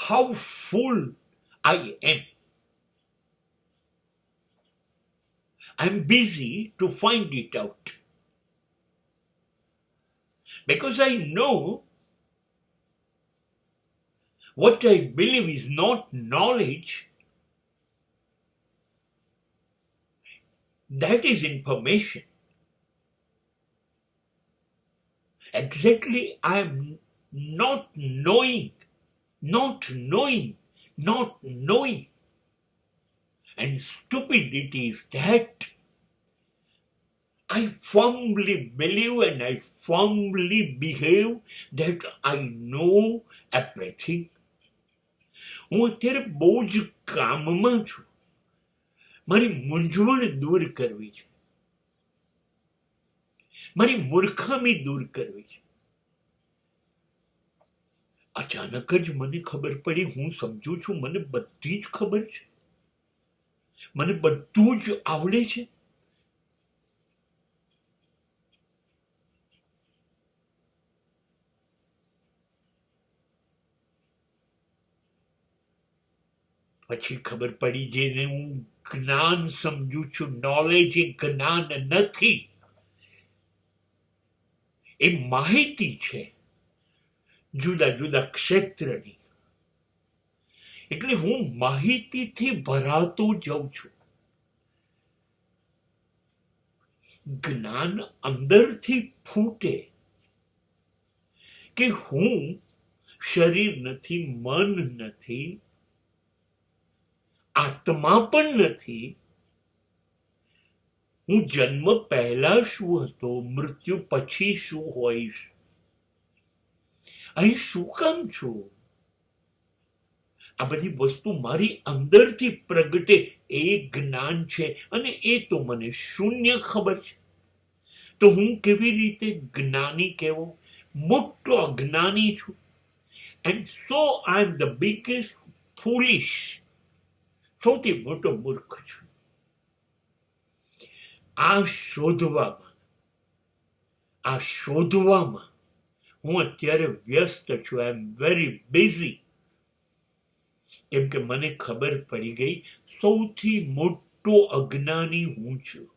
how full I am. I'm busy to find it out. Because I know what I believe is not knowledge, that is information. Exactly, I am not knowing. And stupidity is that I firmly believe and I firmly behave that I know everything. હું અત્યારે બહુ જ કામમાં છું. મારી મૂંઝવણ દૂર કરવી છે, મારી મૂર્ખામી દૂર કરવી છે. અચાનક જ મને ખબર પડી, હું સમજુ છું મને બધી જ ખબર છે, મને બધું જ આવડે છે. પછી ખબર પડી જેને હું જ્ઞાન સમજુ છું, નોલેજ એ જ્ઞાન નથી, એ માહિતી છે જુદા જુદા ક્ષેત્રની. એટલે હું માહિતીથી ભરાતો જાઉં છું. જ્ઞાન અંદરથી ફૂટે કે હું શરીર નથી, મન નથી, આત્મા પણ નથી. હું જન્મ પહેલા શું હતો, મૃત્યુ પછી શું હોઈશ, અહીં શું કામ છું, આ બધી વસ્તુ મારી અંદરથી પ્રગટે એ જ્ઞાન છે. અને એ તો મને શૂન્ય ખબર છે. તો હું કેવી રીતે જ્ઞાની કહેવો? મોટો અજ્ઞાની છું. And so I am the biggest foolish, સૌથી મોટો મૂર્ખ છું. આ શોધવામાં હું અત્યારે વ્યસ્ત છું. આઈ એમ વેરી બિઝી. કેમ કે મને ખબર પડી ગઈ સૌથી મોટો અજ્ઞાની હું છું.